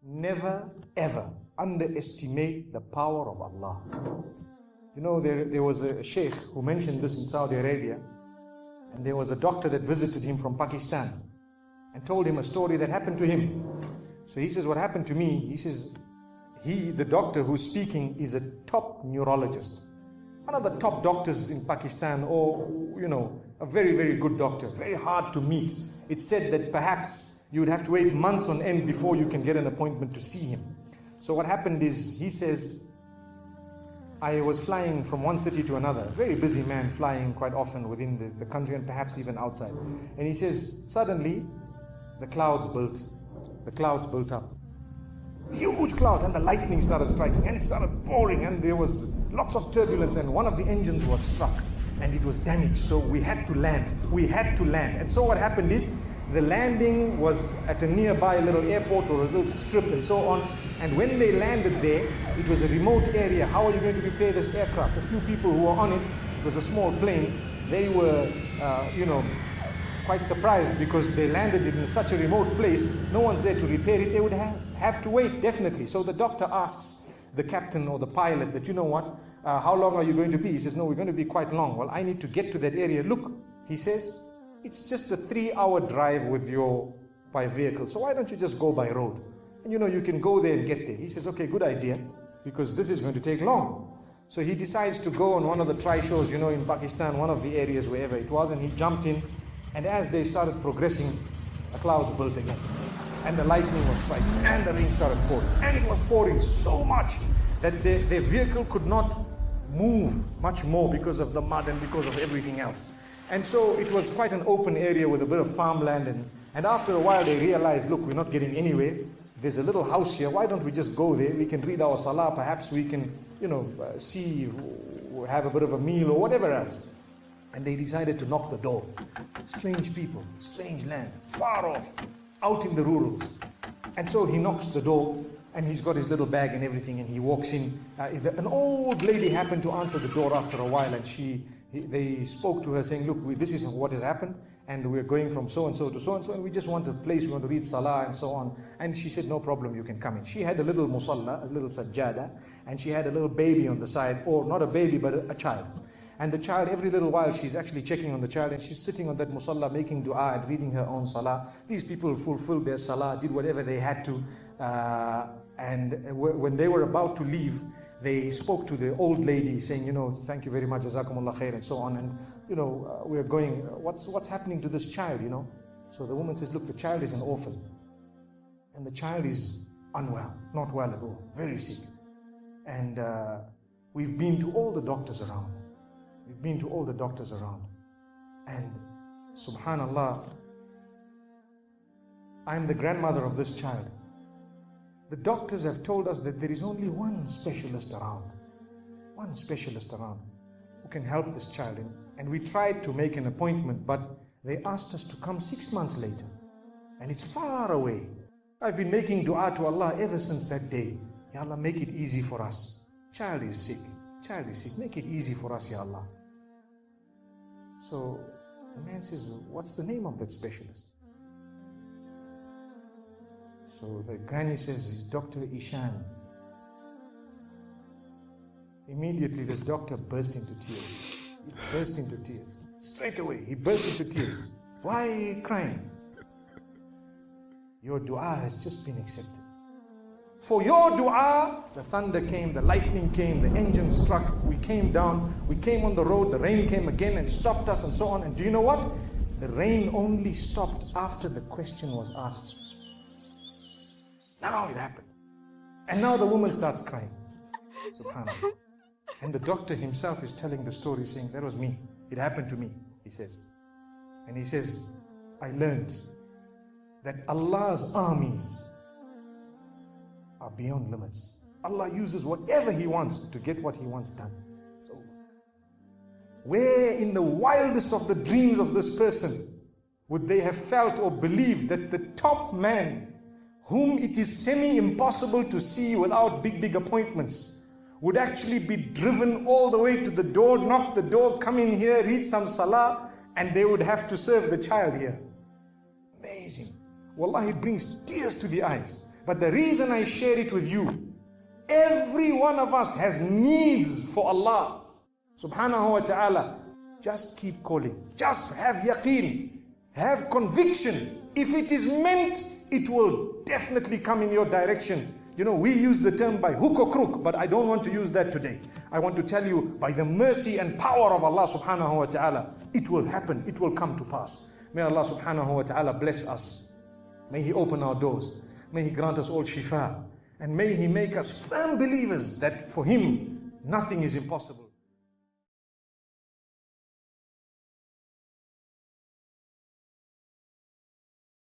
Never ever underestimate the power of Allah. You know, there was a sheikh who mentioned this in Saudi Arabia, and there was a doctor that visited him from Pakistan and told him a story that happened to him. So he says, what happened to me? He says, the doctor who's speaking is a top neurologist, one of the top doctors in Pakistan, or, you know, a very, very good doctor, very hard to meet. It's said that perhaps you would have to wait months on end before you can get an appointment to see him. So what happened is, he says, I was flying from one city to another, a very busy man, flying quite often within the country and perhaps even outside. And he says, suddenly the clouds built up. Huge clouds, and the lightning started striking, and it started pouring, and there was lots of turbulence, and one of the engines was struck and it was damaged. So we had to land. And so what happened is, the landing was at a nearby little airport or a little strip and so on. And when they landed there, it was a remote area. How are you going to repair this aircraft? A few people who were on it, it was a small plane, they were, quite surprised because they landed it in such a remote place. No one's there to repair it. They would have to wait, definitely. So the doctor asks the captain or the pilot that, you know what, how long are you going to be? He says, no, we're going to be quite long. Well, I need to get to that area. Look, he says, it's just a 3-hour drive by vehicle. So why don't you just go by road? And you know, you can go there and get there. He says, okay, good idea, because this is going to take long. So he decides to go on one of the tri-shows, you know, in Pakistan, one of the areas, wherever it was, and he jumped in. And as they started progressing, the clouds built again. And the lightning was striking, and the rain started pouring. And it was pouring so much that their vehicle could not move much more because of the mud and because of everything else. And so it was quite an open area with a bit of farmland. And after a while they realized, look, we're not getting anywhere. There's a little house here. Why don't we just go there? We can read our salah. Perhaps we can, see, have a bit of a meal or whatever else. And they decided to knock the door. Strange people, strange land, far off, out in the rurals. And so he knocks the door, and he's got his little bag and everything, and he walks in. An old lady happened to answer the door after a while, and they spoke to her saying, look, this is what has happened, and we're going from so-and-so to so-and-so, and we just want a place, we want to read salah and so on. And she said, no problem, you can come in. She had a little musalla, a little sajjada, and she had a little baby on the side, or not a baby, but a child. And the child, every little while, she's actually checking on the child, and she's sitting on that musalla, making dua and reading her own salah. These people fulfilled their salah, did whatever they had to. And when they were about to leave, they spoke to the old lady saying, thank you very much, jazakumullah khair, and so on. And, we're going, what's happening to this child, So the woman says, look, the child is an orphan. And the child is unwell, not well at all, very sick. And we've been to all the doctors around. And subhanallah, I'm the grandmother of this child. The doctors have told us that there is only one specialist around who can help this child. And we tried to make an appointment, but they asked us to come 6 months later. And it's far away. I've been making dua to Allah ever since that day. Ya Allah, make it easy for us. Child is sick. Make it easy for us, Ya Allah. So the man says, what's the name of that specialist? So the granny says, it's Dr. Ishan. Immediately this doctor burst into tears. Straight away, he burst into tears. Why are you crying? Your dua has just been accepted. For your dua, the thunder came, the lightning came, the engine struck, we came down, we came on the road, the rain came again and stopped us and so on. And do you know what? The rain only stopped after the question was asked. Now it happened. And now the woman starts crying. Subhanallah. And the doctor himself is telling the story, saying, that was me. It happened to me, he says. And he says, I learned that Allah's armies are beyond limits. Allah uses whatever He wants to get what He wants done. It's over. Where in the wildest of the dreams of this person would they have felt or believed that the top man, whom it is semi-impossible to see without big appointments, would actually be driven all the way to the door, knock the door, come in here, read some salah, and they would have to serve the child here. Amazing. Wallahi, it brings tears to the eyes. But the reason I share it with you, every one of us has needs for Allah subhanahu wa ta'ala. Just keep calling. Just have yaqeen. Have conviction. If it is meant, it will definitely come in your direction. You know, we use the term by hook or crook, but I don't want to use that today. I want to tell you, by the mercy and power of Allah subhanahu wa ta'ala, it will happen. It will come to pass. May Allah subhanahu wa ta'ala bless us. May He open our doors. May He grant us all shifa. And may He make us firm believers that for Him, nothing is impossible.